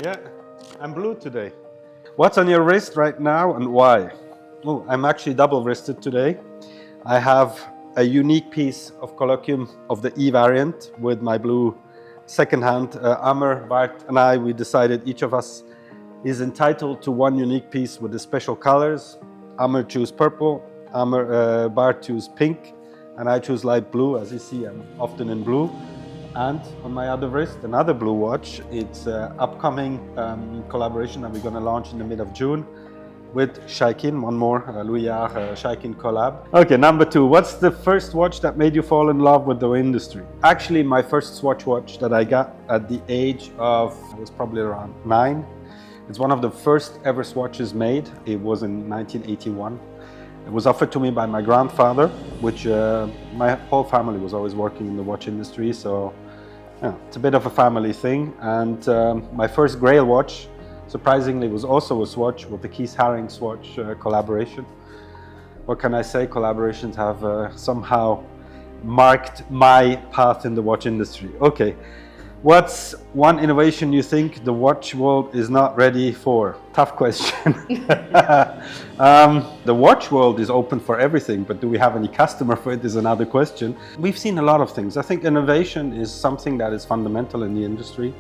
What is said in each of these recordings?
Yeah, I'm blue today. What's on your wrist right now and why? Oh, I'm actually double-wristed today. I have a unique piece of colloquium of the E variant with my blue second-hand. Amr, Bart and I, we decided each of us is entitled to one unique piece with the special colors. Amr choose purple, Bart choose pink, and I choose light blue. As you see, I'm often in blue. And on my other wrist, another blue watch. It's an upcoming collaboration that we're going to launch in the mid of June with Shaikin, one more Louis Shaikin collab. Okay, number two, what's the first watch that made you fall in love with the industry? Actually, my first Swatch watch that I got at the age of, I was probably around 9. It's one of the first ever swatches made. It was in 1981. It was offered to me by my grandfather, which my whole family was always working in the watch industry, so yeah, it's a bit of a family thing. And my first Grail watch, surprisingly, was also a Swatch with the Keith Haring Swatch collaboration. What can I say? Collaborations have somehow marked my path in the watch industry. Okay. What's one innovation you think the watch world is not ready for? Tough question. The watch world is open for everything, but do we have any customer for it is another question. We've seen a lot of things. I think innovation is something that is fundamental in the industry.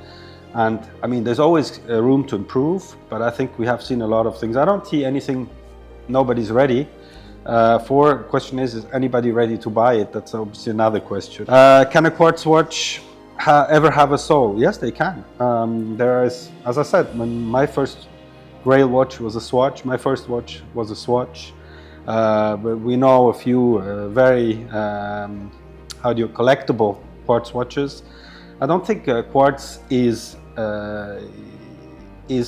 And I mean, there's always room to improve, but I think we have seen a lot of things. I don't see anything nobody's ready for. The question is anybody ready to buy it? That's obviously another question. Can a quartz watch ever have a soul? Yes, they can. There is, as I said, when my first Grail watch was a Swatch, my first watch was a Swatch. But we know a few very, collectible quartz watches. I don't think quartz is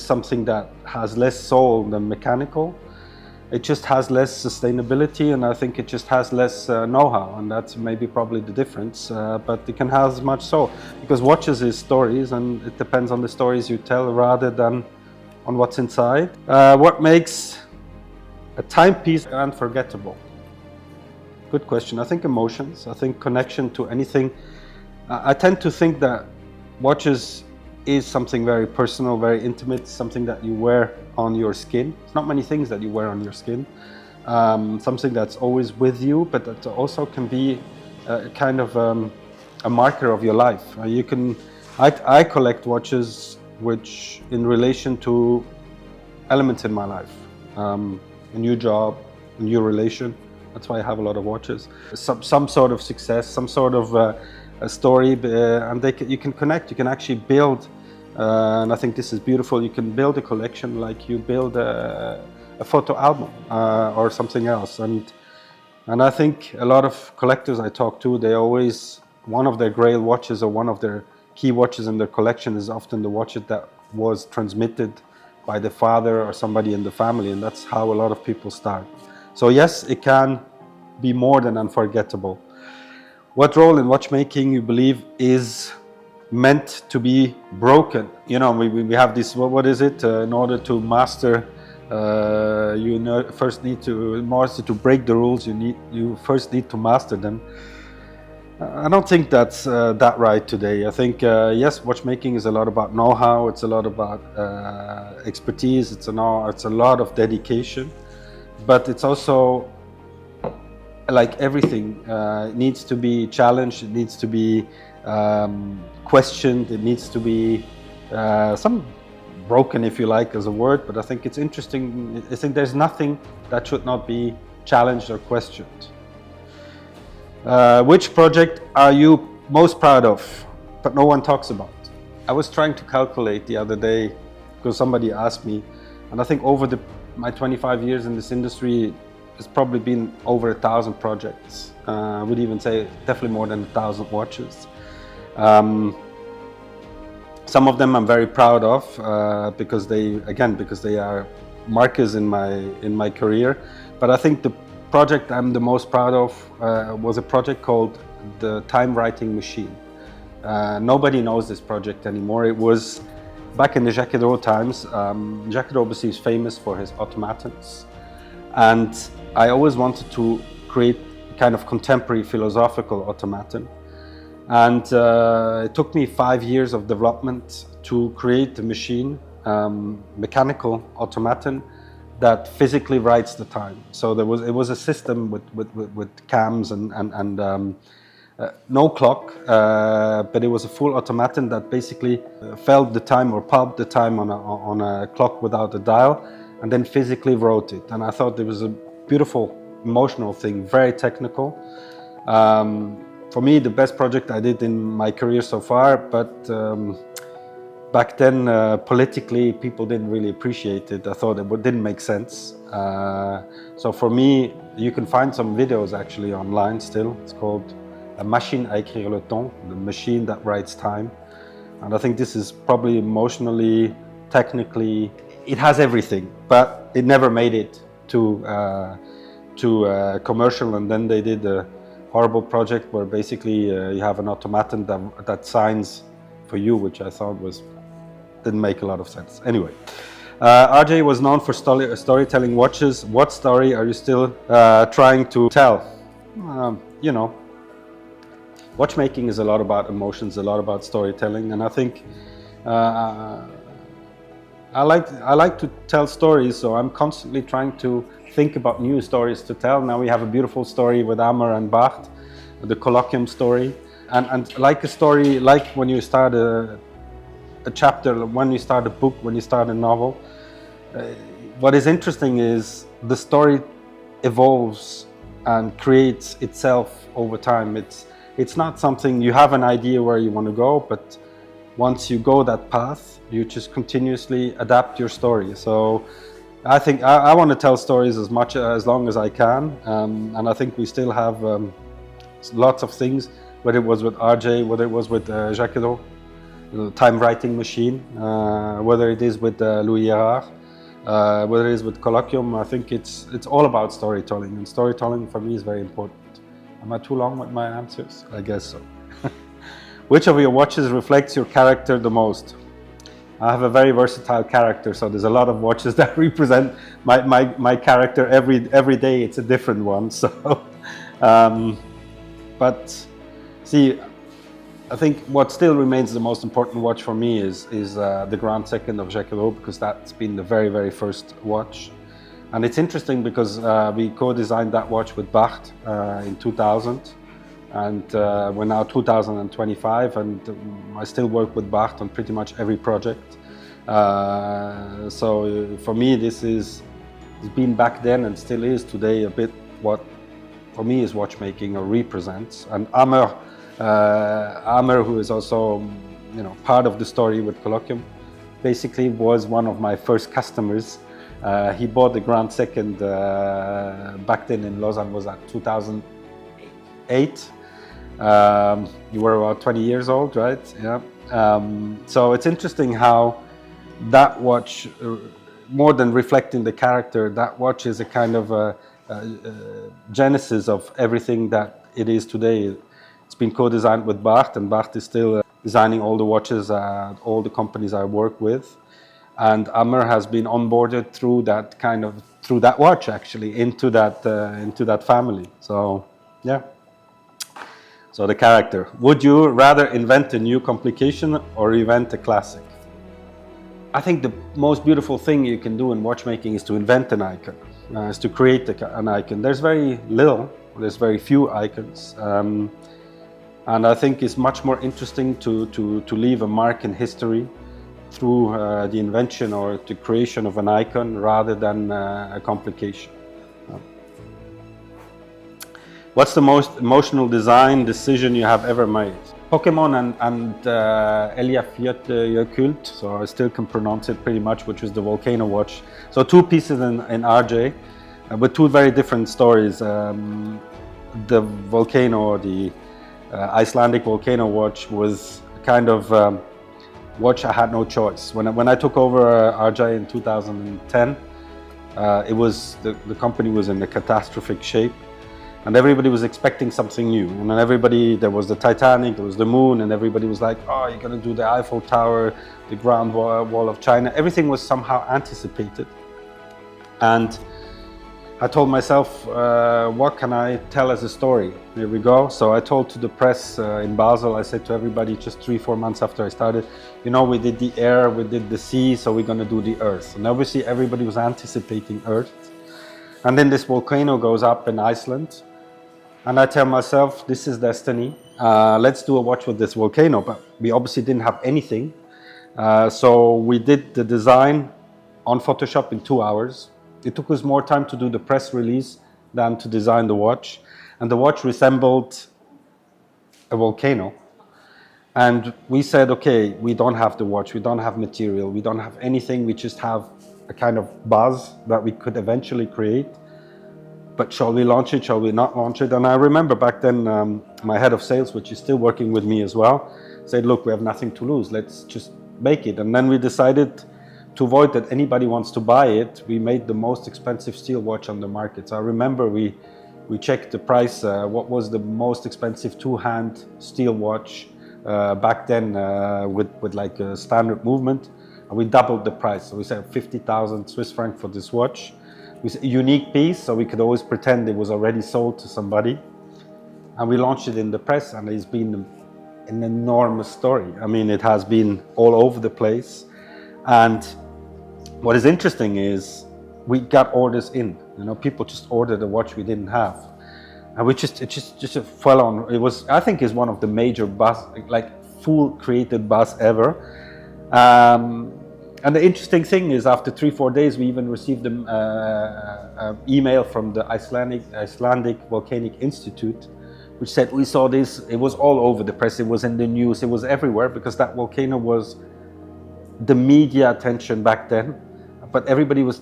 something that has less soul than mechanical. It just has less sustainability, and I think it just has less know-how, and that's maybe probably the difference. But it can have as much soul, because watches is stories, and it depends on the stories you tell rather than on what's inside. What makes a timepiece unforgettable? Good question. I think emotions. I think connection to anything. I tend to think that watches is something very personal, very intimate, something that you wear on your skin. It's not many things that you wear on your skin. Something that's always with you, but that also can be kind of a marker of your life. I collect watches which, in relation to elements in my life, a new job, a new relation. That's why I have a lot of watches. Some sort of success, some sort of a story, and you can connect. You can actually build. And I think this is beautiful. You can build a collection like you build a photo album or something else. And I think a lot of collectors I talk to, they always, one of their Grail watches or one of their key watches in their collection is often the watch that was transmitted by the father or somebody in the family. And that's how a lot of people start. So yes, it can be more than unforgettable. What role in watchmaking you believe is meant to be broken? You know, we have this, what is it? In order to master, first need to break the rules, you first need to master them. I don't think that's that right today. I think, yes, watchmaking is a lot about know-how, it's a lot about expertise, it's a lot of dedication, but it's also, like everything, it needs to be challenged, it needs to be questioned, it needs to be some broken, if you like, as a word, but I think it's interesting. I think there's nothing that should not be challenged or questioned. Which project are you most proud of, but no one talks about? I was trying to calculate the other day, because somebody asked me, and I think over my 25 years in this industry, it's probably been over 1,000 projects. I would even say definitely more than 1,000 watches. Some of them I'm very proud of because they are markers in my career. But I think the project I'm the most proud of was a project called the Time Writing Machine. Nobody knows this project anymore. It was back in the Jacques Drouot times. Jacques Drouot obviously is famous for his automatons. And I always wanted to create a kind of contemporary philosophical automaton. And it took me 5 years of development to create a machine, mechanical automaton, that physically writes the time. So it was a system with cams and no clock, but it was a full automaton that basically felt the time or pulped the time on a clock without a dial, and then physically wrote it. And I thought it was a beautiful, emotional thing, very technical. For me, the best project I did in my career so far, but back then, politically, people didn't really appreciate it. I thought it didn't make sense. So for me, you can find some videos actually online still. It's called La machine à écrire le temps, the machine that writes time. And I think this is probably emotionally, technically, it has everything, but it never made it to commercial. And then they did a horrible project where basically you have an automaton that signs for you, which I thought didn't make a lot of sense. Anyway, RJ was known for storytelling watches. What story are you still trying to tell? You know, watchmaking is a lot about emotions, a lot about storytelling, and I think I like to tell stories, so I'm constantly trying to think about new stories to tell. Now we have a beautiful story with Amer and Bart, the colloquium story, and like a story, like when you start a chapter, when you start a book, when you start a novel, what is interesting is the story evolves and creates itself over time. It's not something you have an idea where you want to go, but once you go that path, you just continuously adapt your story. So I think I want to tell stories as long as I can, and I think we still have lots of things, whether it was with RJ, whether it was with Jacques, the time writing machine, whether it is with Louis Erard, whether it is with colloquium. I think it's all about storytelling, and storytelling for me is very important. Am I too long with my answers? I guess so. Which of your watches reflects your character the most? I have a very versatile character, so there's a lot of watches that represent my character. Every day it's a different one. So, but see, I think what still remains the most important watch for me is the Grand Second of Jacques, because that's been the very first watch. And it's interesting because we co-designed that watch with Bart in 2000, and we're now 2025, and I still work with Bart on pretty much every project. So for me, it's been back then and still is today a bit what for me is watchmaking or represents. And Amer, who is also part of the story with Colloquium, basically was one of my first customers. He bought the Grand Second back then in Lausanne, was at 2008. You were about 20 years old, right? Yeah. So it's interesting how that watch, more than reflecting the character, that watch is a kind of a genesis of everything that it is today. It's been co-designed with Bart, and Bart is still designing all the watches at all the companies I work with. And Amer has been onboarded through that watch actually into that family. So yeah. So the character. Would you rather invent a new complication or invent a classic? I think the most beautiful thing you can do in watchmaking is to invent an icon, is to create an icon. There's very few icons. And I think it's much more interesting to leave a mark in history through the invention or the creation of an icon rather than a complication. What's the most emotional design decision you have ever made? Pokémon and Eliafyot, so I still can pronounce it pretty much, which was the volcano watch. So two pieces in RJ, with two very different stories. The volcano, the Icelandic volcano watch, was kind of watch I had no choice. When I took over RJ in 2010, it was the company was in a catastrophic shape, and everybody was expecting something new. And then there was the Titanic, there was the moon, and everybody was like, "Oh, you're gonna do the Eiffel Tower, the Grand Wall of China." Everything was somehow anticipated, and I told myself, what can I tell as a story? Here we go. So I told to the press in Basel, I said to everybody just 3-4 months after I started, you know, we did the air, we did the sea, so we're going to do the earth. And obviously everybody was anticipating earth. And then this volcano goes up in Iceland. And I tell myself, this is destiny. Let's do a watch with this volcano. But we obviously didn't have anything. So we did the design on Photoshop in 2 hours. It took us more time to do the press release than to design the watch. And the watch resembled a volcano. And we said, okay, we don't have the watch, we don't have material, we don't have anything, we just have a kind of buzz that we could eventually create. But shall we launch it, shall we not launch it? And I remember back then, my head of sales, which is still working with me as well, said, look, we have nothing to lose, let's just make it. And then we decided to avoid that anybody wants to buy it, we made the most expensive steel watch on the market. So I remember we checked the price, what was the most expensive two-hand steel watch back then with like a standard movement, and we doubled the price. So we said 50,000 Swiss franc for this watch. We said a unique piece, so we could always pretend it was already sold to somebody. And we launched it in the press, and it's been an enormous story. I mean, it has been all over the place. And what is interesting is we got orders in. You know, people just ordered a watch we didn't have, and it just fell on. It was, I think, is one of the major buzz, like full created buzz ever. And the interesting thing is, after 3-4 days, we even received an email from the Icelandic Volcanic Institute, which said we saw this. It was all over the press. It was in the news. It was everywhere because that volcano was the media attention back then. But everybody was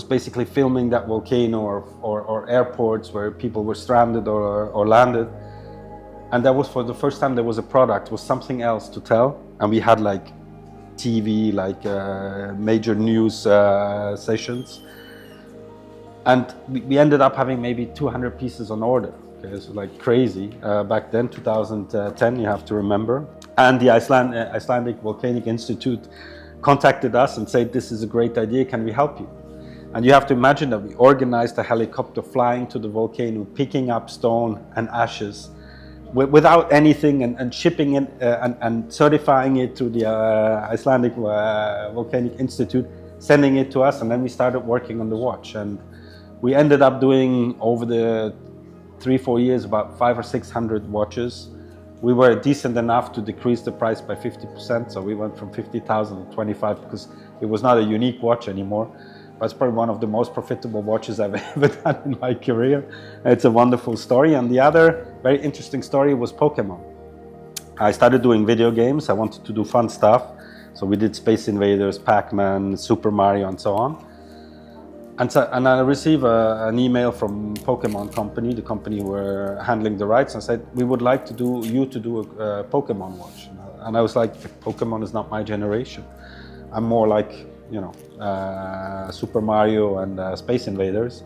basically filming that volcano or airports where people were stranded or landed. And that was for the first time there was a product, was something else to tell. And we had like TV, like major news sessions. And we ended up having maybe 200 pieces on order. Okay, it's like crazy back then, 2010, you have to remember. And the Icelandic Volcanic Institute contacted us and said, this is a great idea, can we help you? And you have to imagine that we organized a helicopter flying to the volcano, picking up stone and ashes without anything, and shipping it and certifying it to the Icelandic Volcanic Institute, sending it to us, and then we started working on the watch. And we ended up doing, over the 3-4 years, about 500 or 600 watches. We were decent enough to decrease the price by 50%, so we went from 50,000 to 25, because it was not a unique watch anymore. But it's probably one of the most profitable watches I've ever done in my career. It's a wonderful story. And the other very interesting story was Pokemon. I started doing video games. I wanted to do fun stuff. So we did Space Invaders, Pac-Man, Super Mario, and so on. And I received an email from Pokemon company, the company who were handling the rights, and said, we would like to do a Pokemon watch. And I was like, Pokemon is not my generation. I'm more like, you know, Super Mario and Space Invaders.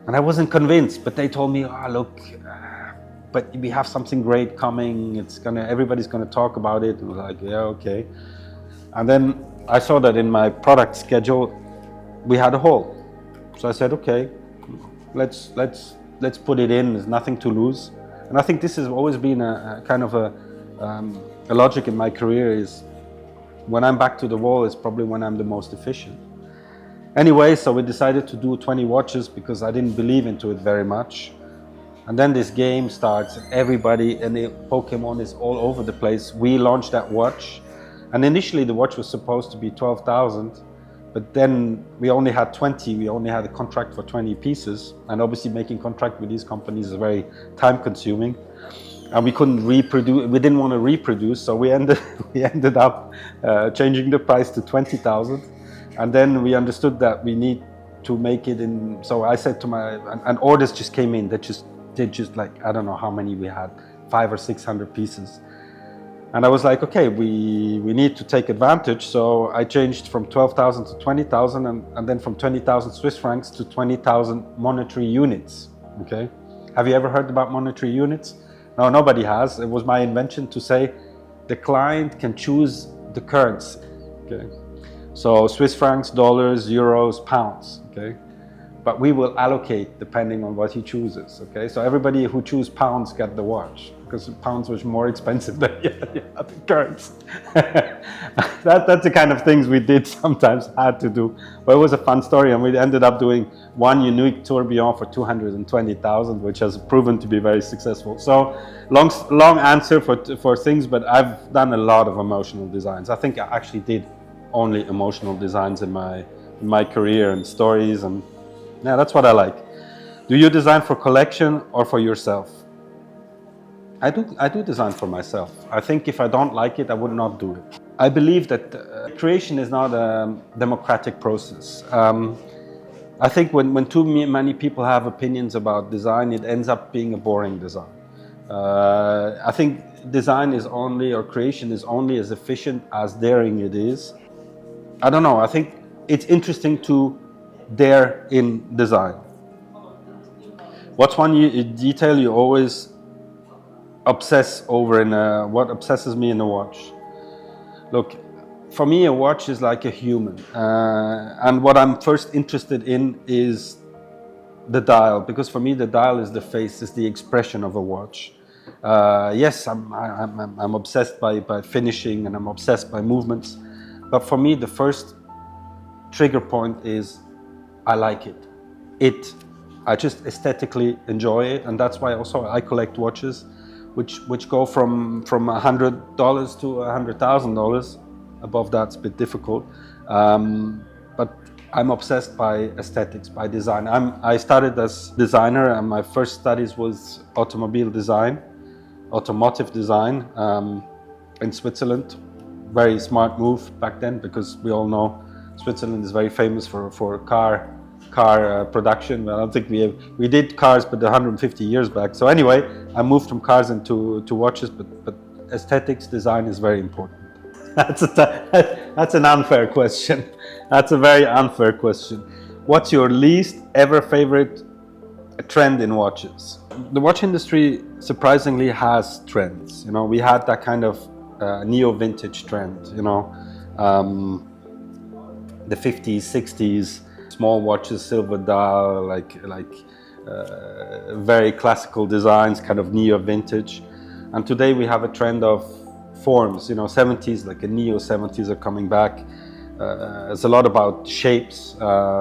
And I wasn't convinced, but they told me, oh, look, but we have something great coming. Everybody's gonna talk about it. And I was like, yeah, okay. And then I saw that in my product schedule, we had a hole. So I said, okay, let's put it in. There's nothing to lose. And I think this has always been a kind of a logic in my career, is when I'm back to the wall, it's probably when I'm the most efficient. Anyway, so we decided to do 20 watches because I didn't believe into it very much. And then this game starts, everybody, and Pokemon is all over the place. We launched that watch, and initially the watch was supposed to be 12,000, but then we only had 20, we only had a contract for 20 pieces. And obviously making contract with these companies is very time consuming. And we couldn't reproduce, we didn't want to reproduce, so we ended up changing the price to 20,000. And then we understood that we need to make it in, so I said to and orders just came in, they just like, I don't know how many we had, 500 or 600 pieces. And I was like, okay, we need to take advantage. So I changed from 12,000 to 20,000, and then from 20,000 Swiss francs to 20,000 monetary units, okay? Have you ever heard about monetary units? No, nobody has. It was my invention to say the client can choose the currency, okay? So Swiss francs, dollars, euros, pounds, okay? but we will allocate depending on what he chooses. Okay, so everybody who chooses pounds get the watch because pounds was more expensive than the other currency. That's the kind of things we did sometimes had to do. But it was a fun story, and we ended up doing one unique tourbillon for 220,000, which has proven to be very successful. So long answer for things, but I've done a lot of emotional designs. I think I actually did only emotional designs in my career, and stories, and yeah, that's what I like. Do you design for collection or for yourself? I do design for myself. I think if I don't like it, I would not do it. I believe that creation is not a democratic process. I think when too many people have opinions about design, it ends up being a boring design. I think design is only, or creation is only as efficient as daring it is. I don't know, I think it's interesting to dare in design. What's one detail you always obsess over what obsesses me in a watch? Look, for me a watch is like a human, and what I'm first interested in is the dial, because for me the dial is the face, is the expression of a watch. Yes, I'm obsessed by finishing, and I'm obsessed by movements, but for me the first trigger point is I like it. I just aesthetically enjoy it, and that's why also I collect watches which go from $100 to $100,000. Above that's a bit difficult, but I'm obsessed by aesthetics, by design. I started as designer, and my first studies was automotive design in Switzerland. Very smart move back then, because we all know Switzerland is very famous for car production. I don't think we did cars, but 150 years back. So anyway, I moved from cars into watches, but aesthetics, design is very important. That's an unfair question. That's a very unfair question. What's your least ever favorite trend in watches? The watch industry surprisingly has trends. You know, we had that kind of neo-vintage trend, you know, the 50s, 60s, small watches, silver dial, like very classical designs, kind of neo-vintage. And today we have a trend of forms, you know, 70s, like a neo-70s are coming back. It's a lot about shapes.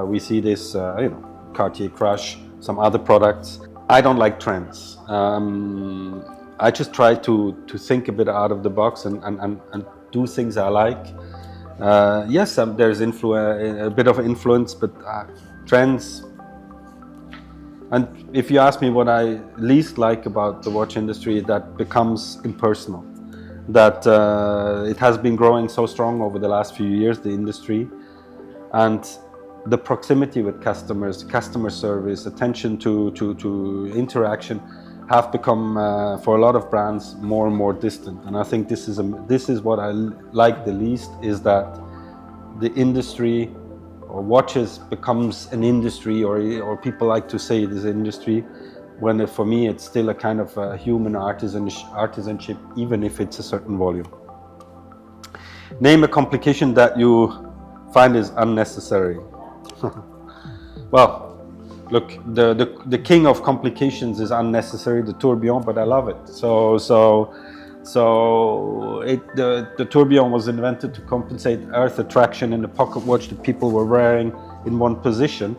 We see this, you know, Cartier Crush, some other products. I don't like trends. I just try to think a bit out of the box and do things I like. Yes, there's a bit of influence, but trends. And if you ask me what I least like about the watch industry, that becomes impersonal. That it has been growing so strong over the last few years, the industry, and the proximity with customers, customer service, attention to interaction have become, for a lot of brands, more and more distant. And I think this is what I like the least, is that the industry, or watches, becomes an industry, or people like to say it is an industry, when for me it's still a kind of human artisanship, even if it's a certain volume. Name a complication that you find is unnecessary. Well, look, the king of complications is unnecessary, the tourbillon, but I love it. So the tourbillon was invented to compensate earth attraction in a pocket watch that people were wearing in one position.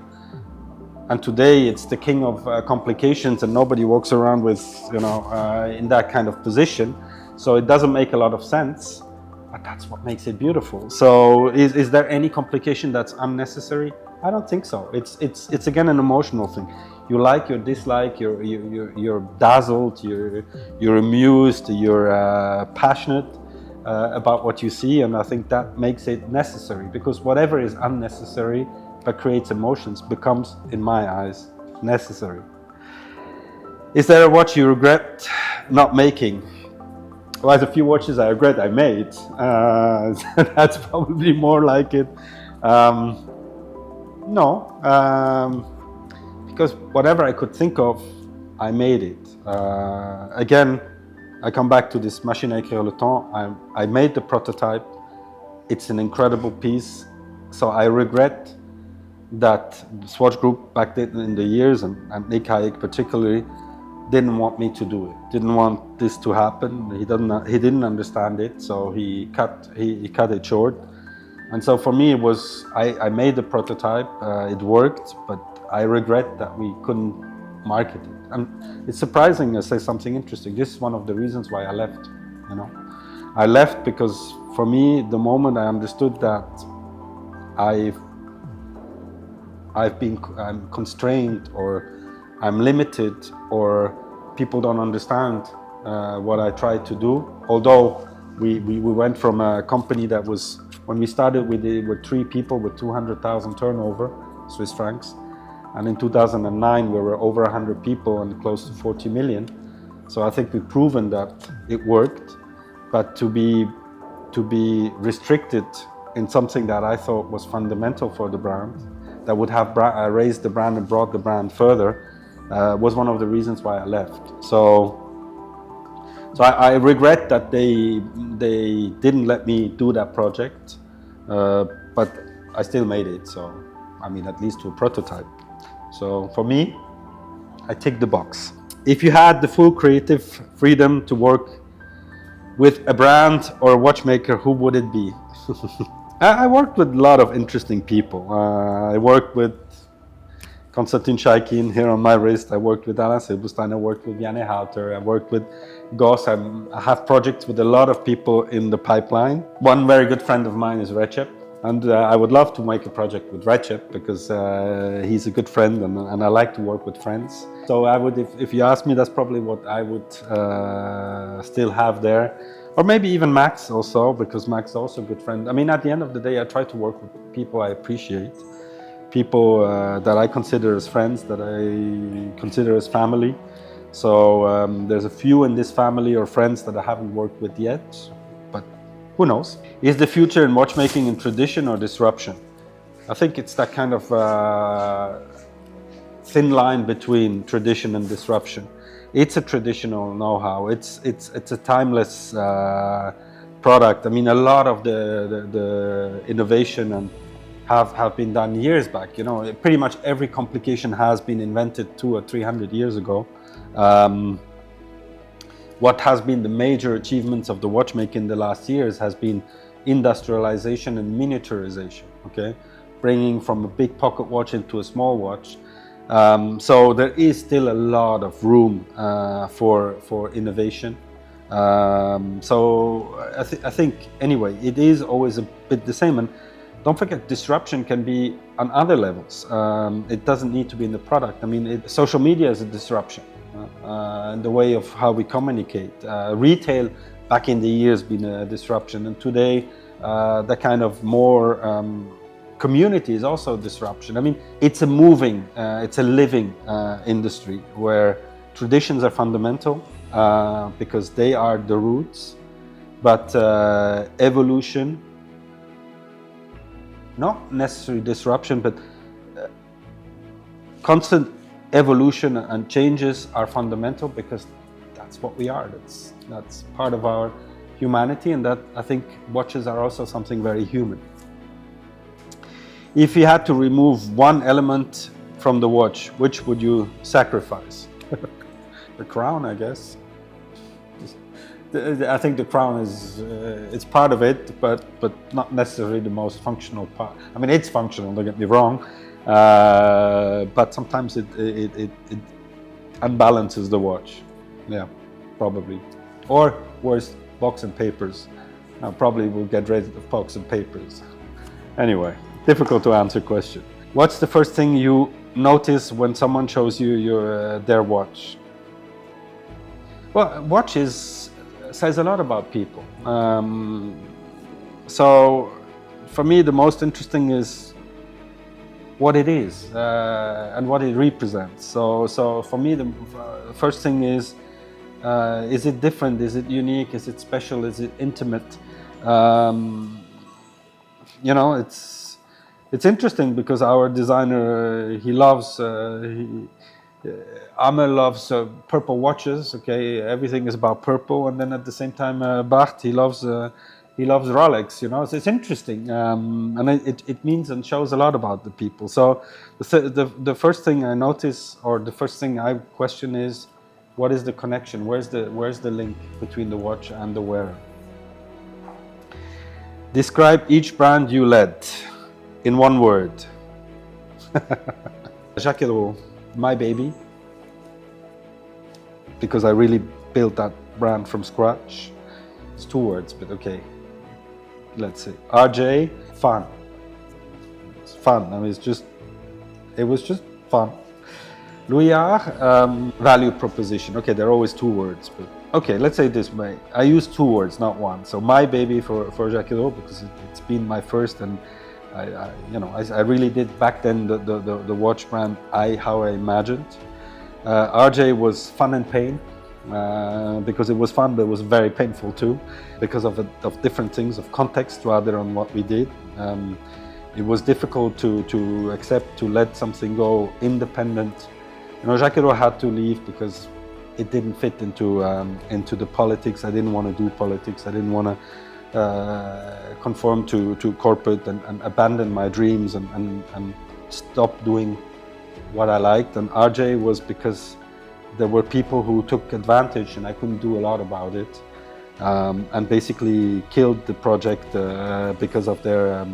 And today it's the king of complications, and nobody walks around with, you know, in that kind of position. So it doesn't make a lot of sense, but that's what makes it beautiful. So is there any complication that's unnecessary? I don't think so. It's again an emotional thing. You like, you dislike, you're dazzled, you're amused, you're passionate about what you see, and I think that makes it necessary, because whatever is unnecessary but creates emotions becomes, in my eyes, necessary. Is there a watch you regret not making? Well, there's a few watches I regret I made. That's probably more like it. No, because whatever I could think of, I made it. Again, I come back to this machine à écrire le temps. I made the prototype. It's an incredible piece. So I regret that Swatch Group back then in the years, and Nick Hayek particularly, didn't want me to do it. Didn't want this to happen. He didn't understand it, so he cut it short. And so for me, it was I made the prototype. It worked, but I regret that we couldn't market it. And it's surprising to say something interesting. This is one of the reasons why I left. You know, I left because for me, the moment I understood that I'm constrained, or I'm limited, or people don't understand what I try to do. Although we went from a company that was, when we started, we were 3 people with 200,000 turnover, Swiss francs. And in 2009, we were over 100 people and close to 40 million. So I think we've proven that it worked. But to be restricted in something that I thought was fundamental for the brand, that would have raised the brand and brought the brand further, was one of the reasons why I left. So I regret that they didn't let me do that project, but I still made it. So I mean, at least to a prototype. So for me, I tick the box. If you had the full creative freedom to work with a brand or a watchmaker, who would it be? I worked with a lot of interesting people. I worked with Konstantin Shaikin here on my wrist. I worked with Alain Silberstein. I worked with Janne Houter. I worked with Goss. I have projects with a lot of people in the pipeline. One very good friend of mine is Recep. And I would love to make a project with Recep because he's a good friend, and I like to work with friends. So I would, if you ask me, that's probably what I would still have there. Or maybe even Max also, because Max is also a good friend. I mean, at the end of the day, I try to work with people I appreciate, people that I consider as friends, that I consider as family. So there's a few in this family or friends that I haven't worked with yet, but who knows? Is the future in watchmaking in tradition or disruption? I think it's that kind of thin line between tradition and disruption. It's a traditional know-how. It's a timeless product. I mean, a lot of the innovation and have been done years back. You know, pretty much every complication has been invented 200 or 300 years ago. What has been the major achievements of the watchmaking in the last years has been industrialization and miniaturization. Okay, bringing from a big pocket watch into a small watch. So there is still a lot of room for innovation. So I think anyway, it is always a bit the same. And don't forget, disruption can be on other levels. It doesn't need to be in the product. I mean, social media is a disruption in the way of how we communicate. Retail back in the years been a disruption, and today the kind of more community is also a disruption. I mean, it's a moving, it's a living industry where traditions are fundamental because they are the roots, but evolution, not necessarily disruption, but constant evolution and changes are fundamental because that's what we are. That's part of our humanity, and that I think watches are also something very human. If you had to remove one element from the watch, which would you sacrifice? The crown, I guess. I think the crown is it's part of it, but not necessarily the most functional part. I mean, it's functional, don't get me wrong, but sometimes it unbalances the watch. Yeah, probably. Or worse, box and papers. I probably will get rid of box and papers. Anyway, difficult to answer question. What's the first thing you notice when someone shows you their watch? Well, watches says a lot about people. So for me, the most interesting is what it is and what it represents. So for me, the first thing is it different? Is it unique? Is it special? Is it intimate? You know, it's interesting because our designer, he loves, Amel loves purple watches. Okay, everything is about purple, and then at the same time, Bart, he loves he loves Rolex, you know. So it's interesting, and it means and shows a lot about the people. So the first thing I notice, or the first thing I question is, what is the connection? Where's the link between the watch and the wearer? Describe each brand you led in one word. Jacques Hero, my baby, because I really built that brand from scratch. It's 2 words, but okay. Let's see. RJ, fun. It's fun. I mean, it was just fun. Louis R, value proposition. Okay, there are always 2 words, but okay, let's say it this way. I use 2 words, not one. So my baby for Jacques Hero, because it's been my first, and I really did back then the watch brand how I imagined. RJ was fun and pain. Because it was fun, but it was very painful too, because of different things, of context rather than what we did. It was difficult to accept, to let something go independent. You know, Jacques Hero had to leave because it didn't fit into the politics. I didn't want to do politics. I didn't want to conform to corporate and abandon my dreams and stop doing what I liked. And RJ was because there were people who took advantage, and I couldn't do a lot about it, and basically killed the project because of their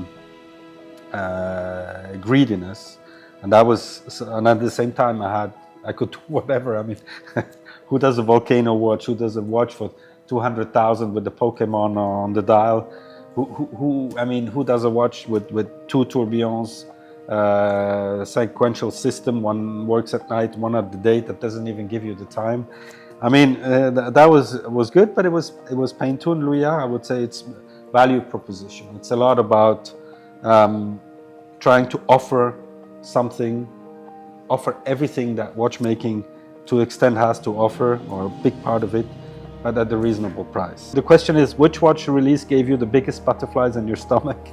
greediness. And at the same time, I could do whatever. I mean, who does a volcano watch? Who does a watch for 200,000 with the Pokemon on the dial? Who does a watch with 2 tourbillons? Sequential system, one works at night, one at the day, that doesn't even give you the time. I mean, that was good, but it was painful. Louis, I would say it's value proposition. It's a lot about trying to offer something, offer everything that watchmaking to extent has to offer, or a big part of it, but at a reasonable price. The question is, which watch release gave you the biggest butterflies in your stomach?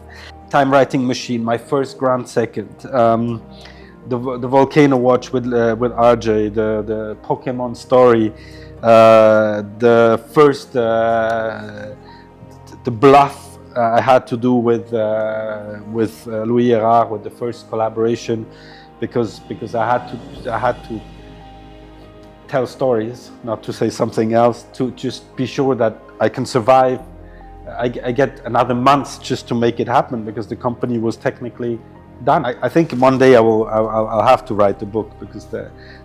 Time writing machine, my first Grand Second. The volcano watch with RJ, the Pokemon story, the first the bluff I had to do with Louis Erard, with the first collaboration, because I had to tell stories, not to say something else, to just be sure that I can survive. I get another month just to make it happen, because the company was technically done. I think one day I'll have to write the book, because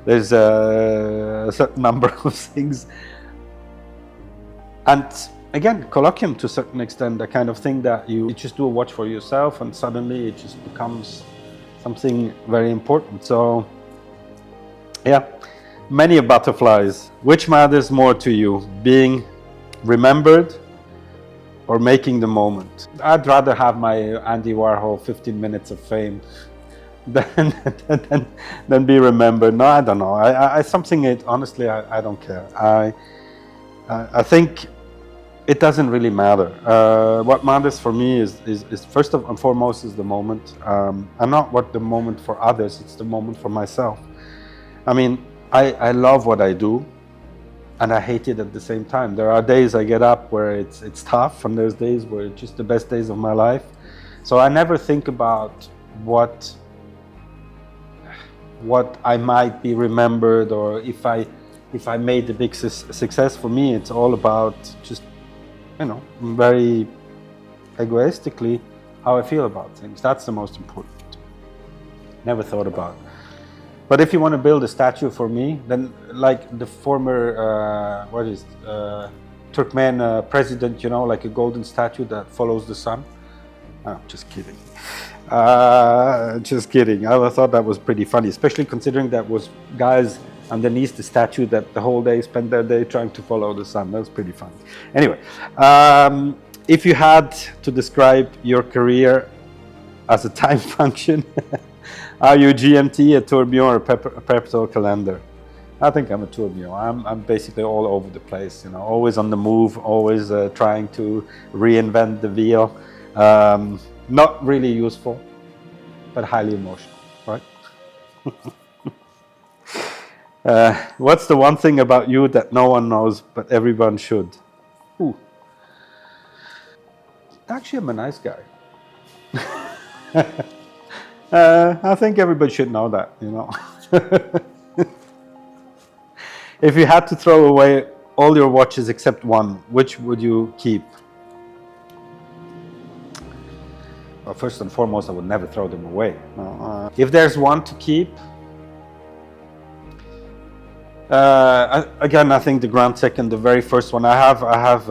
there's a certain number of things. And again, colloquium to a certain extent, the kind of thing that you just do a watch for yourself, and suddenly it just becomes something very important. So yeah, many butterflies. Which matters more to you, being remembered or making the moment? I'd rather have my Andy Warhol 15 minutes of fame than be remembered. No, I don't know. Honestly, I don't care. I think it doesn't really matter. What matters for me is first and foremost is the moment, and not what the moment for others. It's the moment for myself. I mean, I love what I do, and I hate it at the same time. There are days I get up where it's tough, and there's days where it's just the best days of my life. So I never think about what I might be remembered, or if I made a big success. For me, it's all about just, very egoistically, how I feel about things. That's the most important. Never thought about. But if you want to build a statue for me, then like the former, Turkmen president, like a golden statue that follows the sun. Oh, just kidding. Just kidding. I thought that was pretty funny, especially considering that was guys underneath the statue that the whole day spent their day trying to follow the sun. That was pretty funny. Anyway, if you had to describe your career as a time function, are you a GMT, a tourbillon, or a perpetual calendar? I think I'm a tourbillon. I'm basically all over the place, always on the move, always trying to reinvent the wheel. Not really useful, but highly emotional, right? What's the one thing about you that no one knows, but everyone should? Ooh. Actually, I'm a nice guy. I think everybody should know that, you know. If you had to throw away all your watches except one, which would you keep? Well, first and foremost, I would never throw them away. If there's one to keep, again, I think the Grand Second, the very first one. I have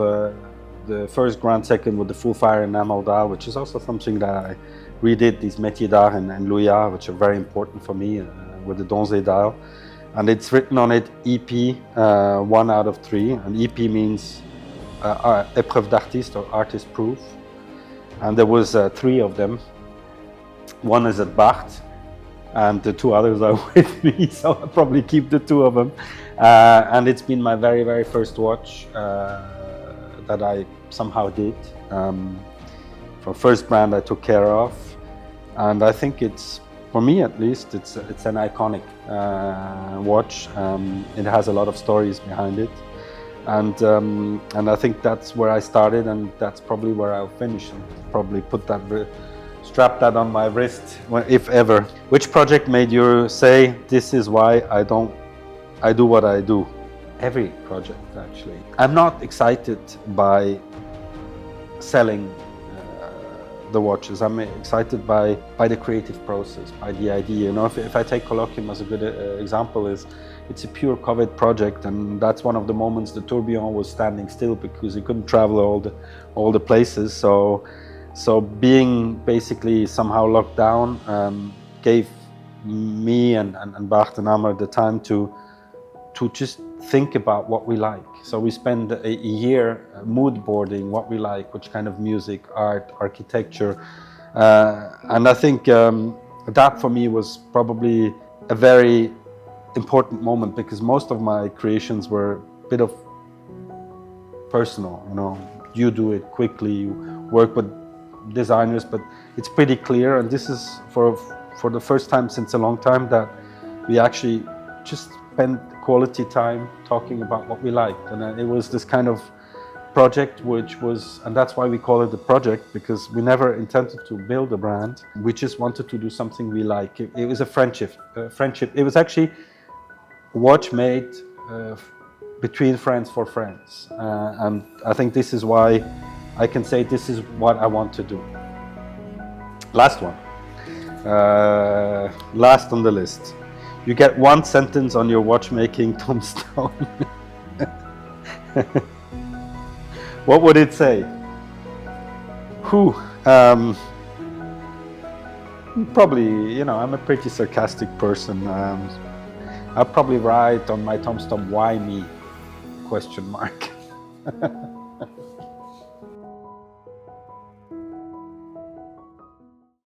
the first Grand Second with the full fire enamel dial, which is also something that I redid, these métiers d'art and Louis, which are very important for me, with the Donze dial. And it's written on it EP 1 out of 3. And EP means épreuve d'artiste, or artist proof. And there was 3 of them. One is at Barthes, and the 2 others are with me, so I'll probably keep the 2 of them. And it's been my very, very first watch that I somehow did. For first brand I took care of. And I think it's, for me at least, it's an iconic watch. It has a lot of stories behind it. And I think that's where I started, and that's probably where I'll finish, and probably put that, strap that on my wrist, if ever. Which project made you say, this is why I do what I do? Every project, actually. I'm not excited by selling the watches. I'm excited by the creative process, by the idea. You know, if I take Colloquium as a good example, it's a pure COVID project, and that's one of the moments the tourbillon was standing still because you couldn't travel all the places. So being basically somehow locked down gave me and Bart and Amr the time to just think about what we like. So we spend a year mood boarding what we like, which kind of music, art, architecture. And I think that for me was probably a very important moment, because most of my creations were a bit of personal, you know. You do it quickly, you work with designers, but it's pretty clear. And this is for the first time since a long time that we actually just spend quality time talking about what we liked. And it was this kind of project which was, and that's why we call it a project, because we never intended to build a brand. We just wanted to do something we like. It was a friendship. It was actually a watch made between friends for friends. And I think this is why I can say this is what I want to do. Last one. Last on the list. You get 1 sentence on your watchmaking tombstone. What would it say? Probably, you know, I'm a pretty sarcastic person. I'll probably write on my tombstone, why me? ?